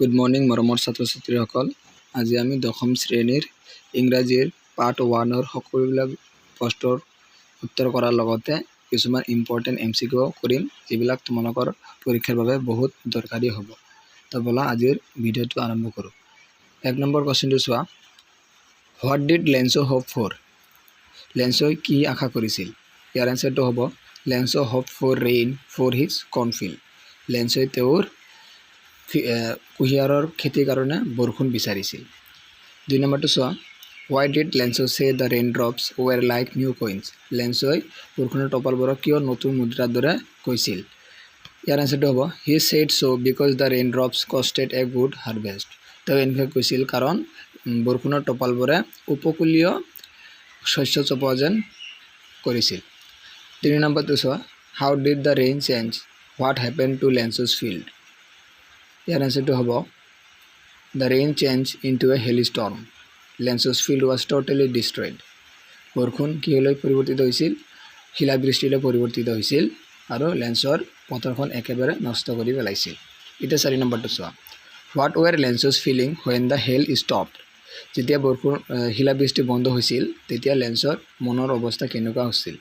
Good morning মৰমৰ ছাত্ৰ ছাত্ৰীসকল। আজি আমি দশম শ্ৰেণীৰ ইংৰাজীৰ পাৰ্ট 1ৰ সকলোবিলাক প্ৰশ্নৰ উত্তৰ কৰাৰ লগতে কিছুমান ইম্পৰ্টেণ্ট MCQ কৰিম, যিবিলাক তোমালোকৰ পৰীক্ষাৰ বাবে বহুত দৰকাৰী হ'ব। তো বলা আজিৰ ভিডিঅ'টো আৰম্ভ কৰোঁ। 1 নম্বৰ কুৱেশ্যনটো চোৱা। What did Lencho hope for? লেঞ্চই কি আশা কৰিছিল? ইয়াৰ এনচাৰটো হ'ব Lencho hope for rain for his cornfield. লেঞ্চই তেওঁৰ কুঁহিয়াৰৰ খেতিৰ কাৰণে বৰষুণ বিচাৰিছিল। 2 নম্বৰটো চোৱা। Why did Lencho say the rain drops were like new coins? লেঞ্চই বৰষুণৰ টপালবোৰক কিয় নতুন মুদ্ৰাৰ দৰে কৈছিল? ইয়াৰ এনচাৰটো হ'ব he said so' because the rain drops costed a good harvest. তেওঁ এনেকৈ কৈছিল কাৰণ বৰষুণৰ টপালবোৰে উপকূলীয় শস্য চপোৱা যেন কৰিছিল। 3 নম্বৰটো চোৱা। How did the rain change what happen to Lencho's field? ইয়াৰ এনচাৰটো হ'ব the rain change into a hailstorm. Lencho's field was totally destroyed. বৰষুণ কিহলৈ পৰিৱৰ্তিত হৈছিল? শিলাবৃষ্টিলৈ পৰিৱৰ্তিত হৈছিল আৰু লেঞ্চৰ পথাৰখন একেবাৰে নষ্ট কৰি পেলাইছিল। এতিয়া 4 নম্বৰটো চোৱা। What were Lencho's feeling when the hail stopped? যেতিয়া বৰষুণ শিলাবৃষ্টি বন্ধ হৈছিল তেতিয়া লেঞ্চৰ মনৰ অৱস্থা কেনেকুৱা হৈছিল?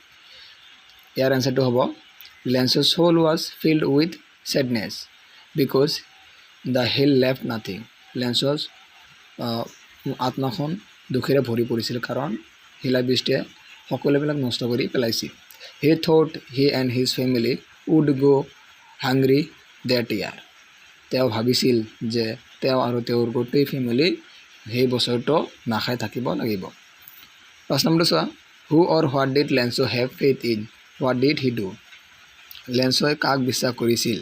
ইয়াৰ এনচাৰটো হ'ব Lencho's soul was filled with sadness because the hail left nothing. Lencho's আত্মাখন দুখেৰে ভৰি পৰিছিল কাৰণ শিলাবৃষ্টিয়ে সকলোবিলাক নষ্ট কৰি পেলাইছিল। He thought he and his family would go hungry that year. তেওঁ ভাবিছিল যে তেওঁ আৰু তেওঁৰ গোটেই ফেমিলি সেই বছৰটো নাখাই থাকিব লাগিব। 5 নম্বৰটো চোৱা। Who or what did Lencho have faith in what did he do? লেঞ্চই কাক বিশ্বাস কৰিছিল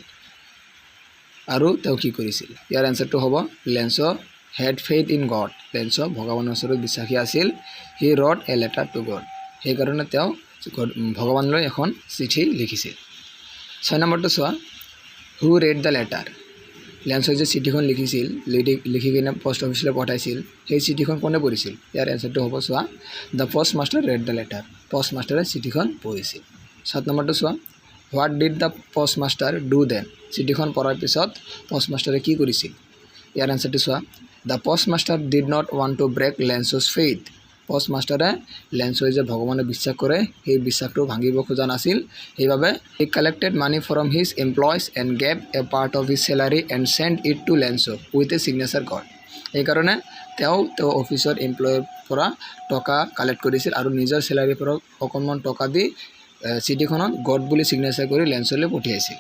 আৰু তেওঁ কি কৰিছিল? ইয়াৰ এনচাৰটো হ'ব Lencho had faith in God. Lencho ভগৱানৰ ওচৰত বিশ্বাসী আছিল। He wrote a letter to God. সেইকাৰণে তেওঁ ভগৱানলৈ এখন চিঠি লিখিছিল। 6 নম্বৰটো চোৱা। Who read the letter? লেঞ্চই যে চিঠিখন লিখিছিল, লিখি কিনে পোষ্ট অফিচলৈ পঠাইছিল, সেই চিঠিখন কোনে পঢ়িছিল? ইয়াৰ এনচাৰটো হ'ব চোৱা the postmaster read the letter. পোষ্ট মাষ্টাৰে চিঠিখন পঢ়িছিল। 7 নম্বৰটো চোৱা। What did the postmaster do then? চিঠিখন পঢ়াৰ পিছত পোষ্ট মাষ্টাৰে কি কৰিছিল? ইয়াৰ এনচাৰটো চোৱা the postmaster did not want to break Lencho's faith. পোষ্ট মাষ্টাৰে লেঞ্চই যে ভগৱানে বিশ্বাস কৰে সেই বিশ্বাসটো ভাঙিব খোজা নাছিল। সেইবাবে he collected money from his employees and gave a part of his salary and send it to Lencho with a signature God. সেইকাৰণে তেওঁ অফিচৰ এমপ্লয়ৰ পৰা টকা কালেক্ট কৰিছিল আৰু নিজৰ চেলাৰীৰ পৰা অকণমান টকা দি চিঠিখনত গড বুলি ছিগনেচাৰ কৰি লেঞ্চলৈ পঠিয়াইছিল।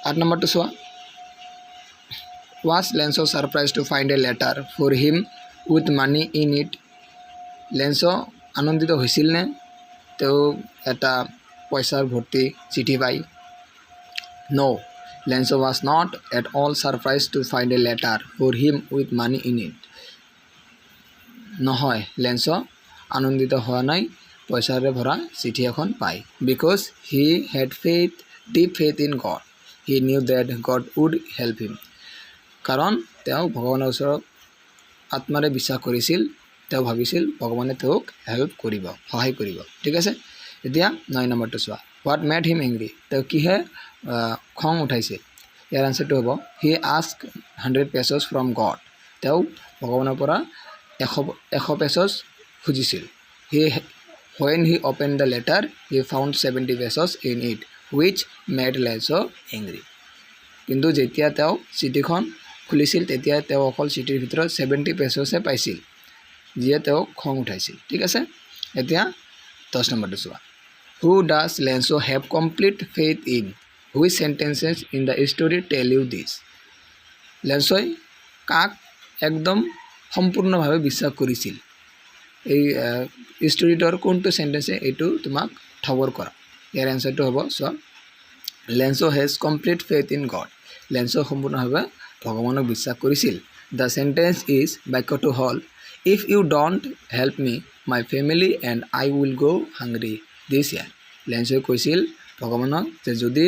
8 নম্বৰটো চোৱা। Was Lencho surprise to find a letter for him with money in it? Lencho আনন্দিত হৈছিল নে তেওঁ এটা পইচাৰ ভৰ্তি চিঠি পাই? No' Lencho was not at all surprise to find a letter for him with money in it. নহয়, লেঞ্চো আনন্দিত হোৱা নাই পইচাৰে ভৰা চিঠি এখন পাই। Because he had faith deep faith in God he knew that God would help him. কাৰণ তেওঁ ভগৱানৰ ওচৰত আত্মাৰে বিশ্বাস কৰিছিল। তেওঁ ভাবিছিল ভগৱানে তেওঁক হেল্প কৰিব, সহায় কৰিব। ঠিক আছে। এতিয়া 9 নম্বৰটো চোৱা। What made him angry? তেওঁ কিহে খং উঠাইছিল? ইয়াৰ এনচাৰটো হ'ব he ask 100 pesos from god. তেওঁ ভগৱানৰ পৰা 100 pesos খুজিছিল। When he opened the letter, he found 70 pesos in it, which made Lencho angry. কিন্তু যেতিয়া তেওঁ চিঠিখন খুলিছিল তেতিয়া তেওঁ অকল চিঠিৰ ভিতৰত 70 পেছ'হে পাইছিল, যিয়ে তেওঁক খং উঠাইছিল। ঠিক আছে। এতিয়া 10 নম্বৰটো চোৱা। Who does Lencho have complete faith in? Which sentences in the story tell you this? লেঞ্চই কাক একদম সম্পূৰ্ণভাৱে বিশ্বাস কৰিছিল? এই ষ্টৰিটোৰ কোনটো চেণ্টেন্সে এইটো তোমাক খবৰ কৰা? ইয়াৰ এনচাৰটো হ'ব চোৱা Lencho has complete faith in God. Lencho সম্পূৰ্ণভাৱে ভগৱানক বিশ্বাস কৰিছিল। দ্য চেণ্টেন্স ইজ বাক্যটো হ'ল if you don't help me my family and I will go' hungry দিছ ইয়াৰ। লেঞ্চই কৈছিল ভগৱানক যে যদি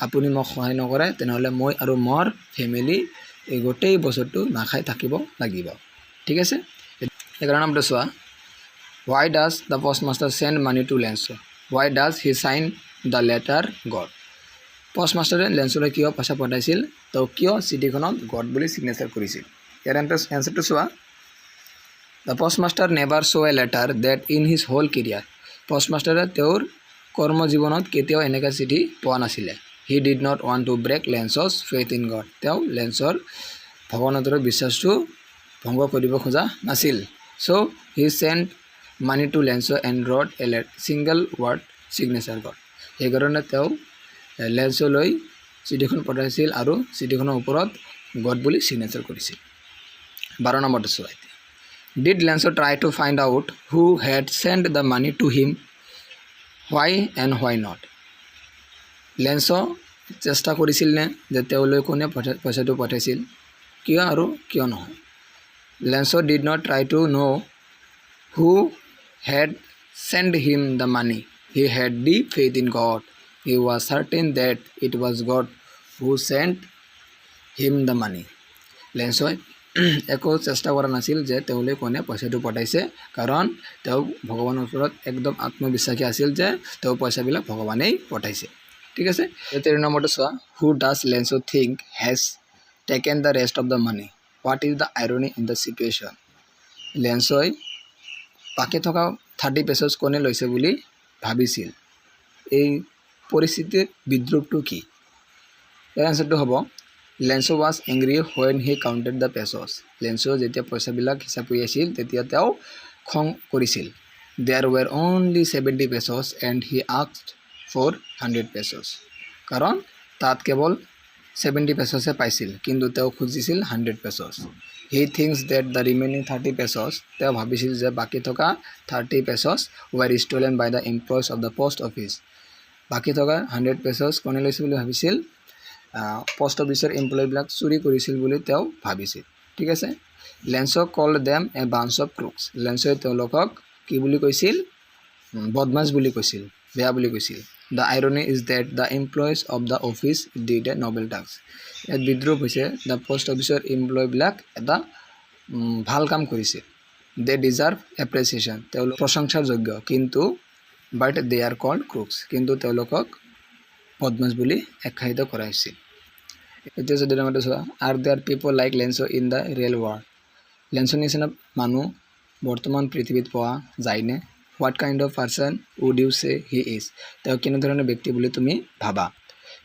আপুনি মোক সহায় নকৰে তেনেহ'লে মই আৰু মোৰ ফেমিলি এই গোটেই বছৰটো নাখাই থাকিব লাগিব। ঠিক আছে। 11 নম্বৰটো চোৱা। Why does the postmaster send money to Lencho? Why does he sign the letter God? পোষ্ট মাষ্টাৰে লেঞ্চলৈ কিয় পইচা পঠাইছিল? তো তেওঁ কিয় চিঠিখনত গড বুলি চিগনেচাৰ কৰিছিল ইয়াৰ এনচাৰটো চোৱা the postmaster never saw' a letter that in his whole career পোষ্টমাষ্টাৰে তেওঁৰ কৰ্মজীৱনত কেতিয়াও এনেকুৱা চিঠি পোৱা নাছিলে he did not want to break Lencho's faith in God তেওঁ লেন্সৰ ভগৱানৰ বিশ্বাসটো ভংগ কৰিব খোজা নাছিল so' he sent money to Lencho and wrote a single word signature God সেইকাৰণে তেওঁ লেন্সলৈ চিঠিখন পঠাইছিল আৰু চিঠিখনৰ ওপৰত গড বুলি চিগনেচাৰ কৰিছিল 12 নম্বৰটো চোৱা did lens try to find out who head scent the money to him why and why not lens চেষ্টা কৰিছিল নে যে তেওঁলৈ কোনে পইচাটো পঠাইছিল কিয় আৰু কিয় নহয় Lencho did not try to know' who had sent him the money. He had deep faith in God. He was certain that it was God who sent him the money. লেন্সই একো চেষ্টা কৰা নাছিল যে তেওঁলৈ কোনে পইচাটো পঠাইছে কাৰণ তেওঁ ভগৱানৰ ওপৰত একদম আত্মবিশ্বাসী আছিল যে তেওঁ পইচাবিলাক ভগৱানেই পঠাইছে ঠিক আছে 13 নম্বৰটো চোৱা who does Lenso think has taken the rest of the money? What is the irony in the situation? লেন্সই বাকী থকা 30 পেছছ কোনে লৈছে বুলি ভাবিছিল এই পৰিস্থিতিৰ বিদ্ৰূপটো কি ইয়াৰ আনসাৰটো হ'ব lens was angry when he counted the pesos lens যেতিয়া পইচাবিলাক হিচাপ কৰি আছিল তেতিয়া তেওঁ খং কৰিছিল there were only 70 pesos and he asked for 100 pesos কাৰণ তাত কেৱল 70 পেছছহে পাইছিল কিন্তু তেওঁ খুজিছিল 100 pesos he thinks that the remaining 30 pesos তেওঁ ভাবিছিল যে বাকি থকা 30 pesos were stolen by the employees of the post office বাকি থকা 100 pesos কোনে লৈছিল বুলি ভাবিছিল পোষ্ট অফিচৰ এমপ্লয়বিলাক চুৰি কৰিছিল বুলি তেওঁ ভাবিছিল ঠিক আছে Lencho called them a bunch of crooks লেন্সই তেওঁলোকক কি বুলি কৈছিল বদমাছ বুলি কৈছিল বেয়া বুলি কৈছিল the irony is that the employees of the office did a noble task ইয়াত বিদ্ৰোহ হৈছে the post officeৰ এমপ্লয়বিলাক এটা ভাল কাম কৰিছে they deserve appreciation তেওঁলোক প্ৰশংসাৰ যোগ্য কিন্তু but they are called crooks কিন্তু তেওঁলোকক বদমাছ বুলি আখ্যায়িত কৰা হৈছিল এতিয়া যদি আমি চোৱা are there people like Lenso in the real world লেন্সৰ নিচিনা মানুহ বৰ্তমান পৃথিৱীত পোৱা যায়নে what kind of person would you say he is তেওঁ কেনে ধৰণৰ ব্যক্তি বুলি তুমি ভাবা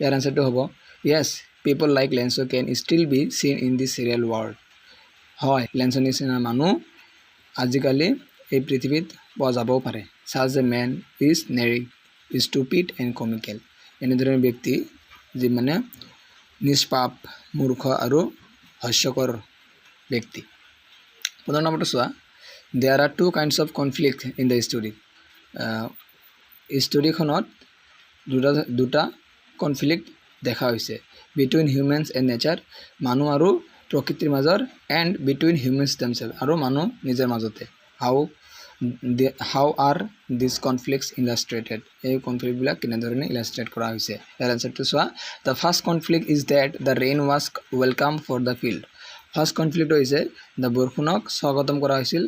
ইয়াৰ আনসাৰটো হ'ব yes people like Lenso can still be seen in this real world হয় লেন্সৰ নিচিনা মানুহ আজিকালি এই পৃথিৱীত পোৱা যাবও পাৰে such a man is naive stupid and comical এনে ধৰণৰ ব্যক্তি যি মানে নিষ্পাপ মূৰ্খ আৰু হাস্যকৰ ব্যক্তি 15 নম্বৰটো চোৱা there are two kinds of conflict in the story storyখনত দুটা কনফ্লিক্ট দেখা হৈছে between humans and nature মানুহ আৰু প্ৰকৃতিৰ মাজৰ and between humans themselves আৰু মানুহ নিজৰ মাজতে how are these conflicts illustrated এই কনফ্লিক্টবিলাক কেনেধৰণে ইলাষ্ট্ৰেট কৰা হৈছে ইয়াৰ আনসাৰটো চোৱা the first conflict is that the rain was welcome for the field first conflict হৈছে the বৰষুণক স্বাগতম কৰা হৈছিল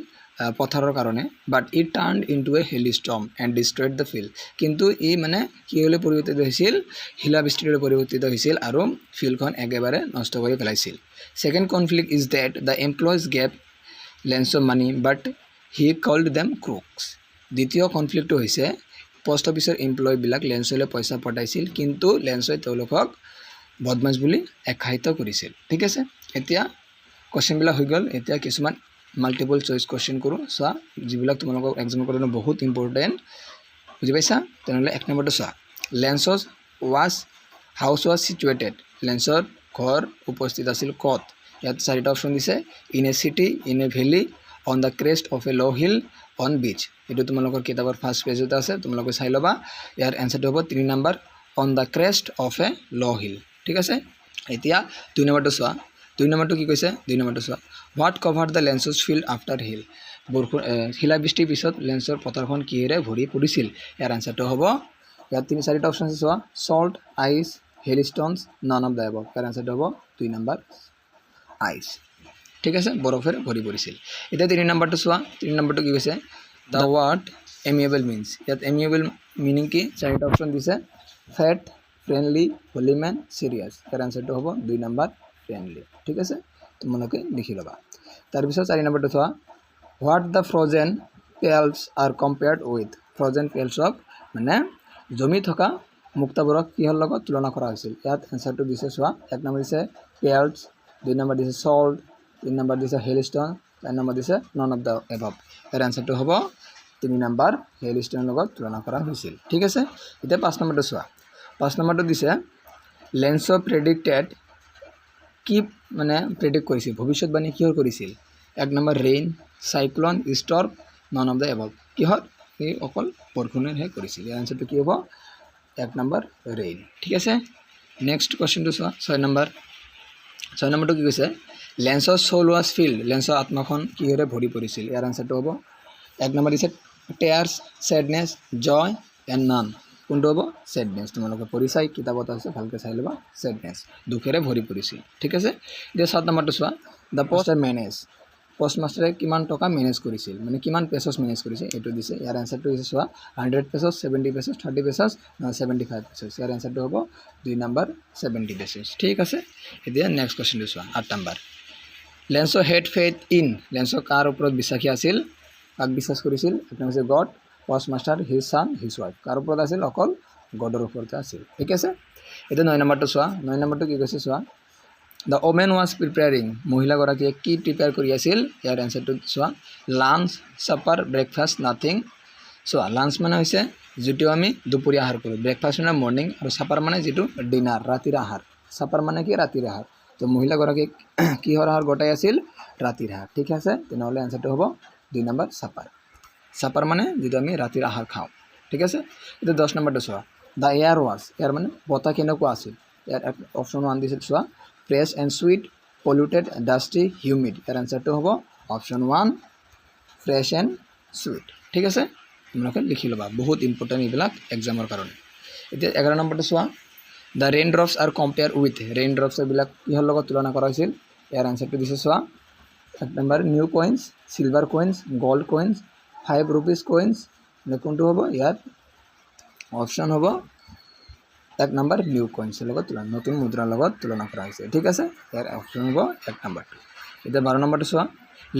পথাৰৰ কাৰণে but it turned into a hailstorm and destroyed the field কিন্তু ই মানে কি হলে পৰিৱৰ্তিত হৈছিল শিলাবৃষ্টিলৈ পৰিৱৰ্তিত হৈছিল আৰু ফিল্ডখন একেবাৰে নষ্ট কৰি পেলাইছিল second conflict is that the employees gave Lenso money but he called them crooks দ্বিতীয় কনফ্লিক্টটো হৈছে পোষ্ট অফিচৰ এমপ্লয়বিলাক লেন্সলৈ পইচা পঠাইছিল কিন্তু লেন্সই তেওঁলোকক বদমাছ বুলি আখ্যায়িত কৰিছিল ঠিক আছে এতিয়া কোৱেশ্চনবিলাক হৈ গ'ল এতিয়া কিছুমান মাল্টিপল চইচ কোৱেশ্চন কৰোঁ চোৱা যিবিলাক তোমালোকৰ এক্সামৰ কাৰণে বহুত ইম্পৰ্টেণ্ট বুজি পাইছা তেনেহ'লে 1 নম্বৰটো চোৱা লেন্সৰ হাউচ ৱাজ চিটুৱেটেড লেন্সৰ ঘৰ উপস্থিত আছিল ক'ত ইয়াত চাৰিটা অপশ্যন দিছে in a city in a valley on the crest of a low' hill on বিচ এইটো তোমালোকৰ কিতাপৰ ফাৰ্ষ্ট পেজতে আছে তোমালোকে চাই ল'বা ইয়াৰ এনচাৰটো হ'ব 3 নম্বৰ on the crest of a low' hill ঠিক আছে এতিয়া 2 নম্বৰটো চোৱা 2 নম্বৰটো কি কৈছে 2 নম্বৰটো চোৱা what cover the Lencho's field after hail বৰষুণ শিলাবৃষ্টিৰ পিছত লেন্সৰ পথাৰখন কিহেৰে ভৰি পৰিছিল ইয়াৰ আনসাৰটো হ'ব ইয়াত 3-4টা অপশ্যন আছে চোৱা salt ice hailstones none of the above ইয়াৰ আনসাৰটো হ'ব 2 নম্বৰ আইচ ঠিক আছে বৰফেৰে ভৰি পৰিছিল এতিয়া 3 নম্বৰটো চোৱা 3 নম্বৰটো কি কৈছে দ্য ৱাৰ্ড এমিয়েবল মিন্স ইয়াত এমিয়েবল মিনিং কি 4টা অপশ্যন দিছে ফেট ফ্ৰেণ্ডলি, হলিমেন, চিৰিয়াছ। ইয়াৰ আনচাৰটো হ'ব 2 নম্বৰ ফ্ৰেণ্ডলি। ঠিক আছে, তোমালোকে লিখি ল'বা। তাৰপিছত 4 নম্বৰটো চোৱা, what the frozen pearls are compared with. Frozen পেলছক মানে জমি থকা মুক্তাবোৰক কিহৰ লগত তুলনা কৰা হৈছিল। ইয়াত এনচাৰটো দিছে চোৱা, 1 নম্বৰ দিছে পেলছ, 2 নম্বৰ দিছে সল্ট, 3 নম্বৰ দিছে হেলষ্টোন, 4 নম্বৰ দিছে নন অফ দ্য এভভ। ইয়াৰ এনচাৰটো হ'ব 3 নম্বৰ হেলষ্টোনৰ লগত তুলনা কৰা হৈছিল। ঠিক আছে, এতিয়া 5 নম্বৰটো চোৱা। 5 নম্বৰটো দিছে লেন্স প্ৰেডিক্টেড, কি মানে প্ৰেডিক্ট কৰিছিল, ভৱিষ্যতবাণী কিহৰ কৰিছিল। 1 নম্বৰ rain, cyclone, storm, none of the above. কিহৰ, এই অকল বৰষুণৰহে কৰিছিল। ইয়াৰ আনচাৰটো কি হ'ব 1 নম্বৰ ৰেইন। ঠিক আছে, নেক্সট কুৱেশ্যনটো চোৱা 6 নম্বৰ। 6 নম্বৰটো কি কৈছে, লেন্সৰ সোল ৱাজ ফিল্ড, লেন্সৰ আত্মাখন কিহেৰে ভৰি পৰিছিল। ইয়াৰ আনচাৰটো হ'ব 1 নম্বৰ দিছে টেয়াৰ্ছ, ছেডনেছ, জয় এণ্ড নান। কোনটো হ'ব ছেডনেছ। তোমালোকে পঢ়ি চাই কিতাপত আছে, ভালকৈ চাই ল'বা। ছেডনেছ, দুখেৰে ভৰি পৰিছিল। ঠিক আছে, এতিয়া 7 নম্বৰটো চোৱা, দ্য পোষ্ট মেনেজ, পোষ্টমাষ্টাৰে কিমান টকা মেনেজ কৰিছিল, মানে কিমান পেছছ মেনেজ কৰিছে এইটো দিছে। ইয়াৰ এনচাৰটো হৈছে চোৱা 100 পেছছ, 70 পেছছ, 30 পেছছ, 75 পেছছ। ইয়াৰ এনচাৰটো হ'ব 2 নম্বৰ 70 পেছছ। ঠিক আছে, এতিয়া নেক্সট কুৱেশ্যনটো চোৱা 8 number. Lencho had faith in, Lencho কাৰ ওপৰত বিশ্বাসী আছিল, কাক বিশ্বাস কৰিছিল। 1 নম্বৰ হৈছে God, postmaster, his son, his wife. কাৰ ওপৰত আছিল, অকল গডৰ ওপৰতে আছিল। ঠিক আছে, এতিয়া 9 নম্বৰটো চোৱা। 9 নম্বৰটো কি কৈছে চোৱা, দ্য ওমেন ৱাজ প্ৰিপেয়াৰিং, মহিলাগৰাকীয়ে কি প্ৰিপেয়াৰ কৰি আছিল। ইয়াৰ এনচাৰটো চোৱা, লাঞ্চ, ছাপাৰ, ব্ৰেকফাষ্ট, নাথিং। চোৱা, লাঞ্চ মানে হৈছে যিটো আমি দুপৰীয়া আহাৰ কৰোঁ, ব্ৰেকফাষ্ট মানে মৰ্ণিং, আৰু ছাপাৰ মানে যিটো ডিনাৰ, ৰাতিৰ আহাৰ। ছাপাৰ মানে কি, ৰাতিৰ আহাৰ। তো মহিলাগৰাকী কিহৰ আহাৰ গোটাই আছিল, ৰাতিৰ আহাৰ। ঠিক আছে, তেনেহ'লে এনচাৰটো হ'ব 2 নম্বৰ ছাপাৰ। ছাপাৰ মানে যিটো আমি ৰাতিৰ আহাৰ খাওঁ। ঠিক আছে, এতিয়া 10 নম্বৰটো চোৱা, দ্য এয়াৰ ৱাজ, এয়াৰ মানে বতাহ কেনেকুৱা আছিল। ইয়াৰ অপশ্যন 1 দিছিল চোৱা, fresh and sweet, polluted, dusty, humid. ইয়াৰ এনচাৰটো হ'ব অপশ্যন 1, ফ্ৰেছ এণ্ড চুইট। ঠিক আছে, তোমালোকে লিখি ল'বা, বহুত ইম্পৰ্টেণ্ট এইবিলাক এক্সামৰ কাৰণে। এতিয়া 11 নম্বৰটো চোৱা, the rain drops are compare with, rain drops এইবিলাক কিহৰ লগত তুলনা কৰা হৈছিল। ইয়াৰ এনচাৰটো দিছে চোৱা, 1 number new coins, silver coins, gold coins, 5 rupees coins. কোনটো হ'ব, ইয়াত অপশ্যন হ'ব 1 নম্বৰ নিউ কইন্সৰ লগত তুলনা, নতুন মুদ্ৰাৰ লগত তুলনা কৰা হৈছে। ঠিক আছে, ইয়াৰ অপশ্যন হ'ব 1 নম্বৰটো। এতিয়া 12 নম্বৰটো চোৱা,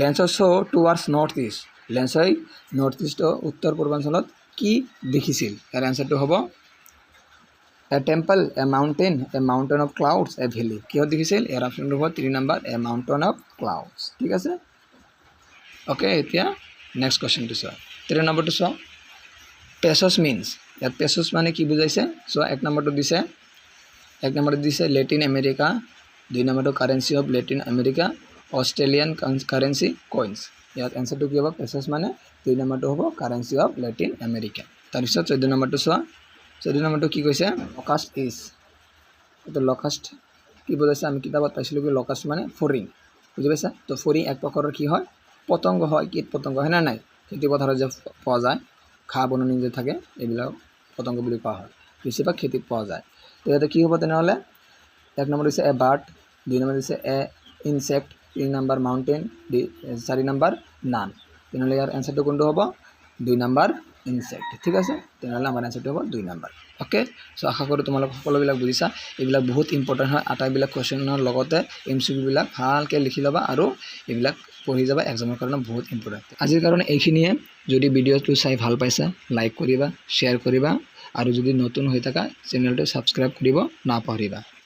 লেন্সৰ শ্ব' টুৱাৰ্ডছ নৰ্থ ইষ্ট, লেন্সই নৰ্থ ইষ্টৰ উত্তৰ পূৰ্বাঞ্চলত কি দেখিছিল। ইয়াৰ এনচাৰটো হ'ব a temple, a mountain of clouds, a valley. কিহত দেখিছিল, ইয়াৰ অপশ্যনটো হ'ব 3 number, a mountain of clouds. ঠিক আছে, অ'কে। এতিয়া নেক্সট কুৱেশ্যনটো চোৱা, 13 নম্বৰটো চোৱা, পেছছ মিনছ, ইয়াত পেছছ মানে কি বুজাইছে চোৱা। 1 নম্বৰটো দিছে, 1 নম্বৰটো দিছে লেটিন আমেৰিকা, 2 নম্বৰটো currency of Latin America, Australian currency, coins. ইয়াত এনচাৰটো কি হ'ব, পেছছ মানে 2 নম্বৰটো হ'ব কাৰেঞ্চি অফ লেটিন আমেৰিকা। তাৰপিছত 14 নম্বৰটো চোৱা, 14 নম্বৰটো কি কৈছে, লকাষ্ট ইজ, এইটো লকাষ্ট কি বুজাইছে, আমি কিতাপত পাইছিলোঁ কি লকাষ্ট মানে ফৰিং, বুজি পাইছা। তো ফৰিং এক প্ৰকাৰৰ কি হয়, পতংগ হয়, কীট পতংগ হয় নে নাই, খেতি পথাৰত যে পোৱা যায়, ঘাঁহ বননি যে থাকে, এইবিলাক পতংগ বুলি কোৱা হয়, বেছিভাগ খেতিত পোৱা যায়। তো ইয়াতে কি হ'ব তেনেহ'লে, 1 নম্বৰ দিছে এ বাৰ্ড, 2 নম্বৰ দিছে এ ইনচেক্ট, 3 নম্বৰ মাউণ্টেইন, 4 নম্বৰ নান। তেনেহ'লে ইয়াৰ এনচাৰটো কোনটো হ'ব, 2 নম্বৰ ইনচেক্ট। ঠিক আছে, তেনেহ'লে আমাৰ এনচাৰটো হ'ব 2 নম্বৰ। অ'কে, চ' আশা কৰোঁ তোমালোক সকলোবিলাক বুজিছা। এইবিলাক বহুত ইম্পৰ্টেণ্ট হয়, আটাইবিলাক কুৱেশ্যনৰ লগতে MCQ বিলাক ভালকৈ লিখি ল'বা, আৰু এইবিলাক পঢ়ি যাবা, এক্সামৰ কাৰণে বহুত ইম্পৰ্টেণ্ট। আজিৰ কাৰণে এইখিনিয়ে। যদি ভিডিঅ'টো চাই ভাল পাইছা, লাইক কৰিবা, শ্বেয়াৰ কৰিবা, আৰু যদি নতুন হৈ থাকা চেনেলটো ছাবস্ক্ৰাইব কৰিব নাপাহৰিবা।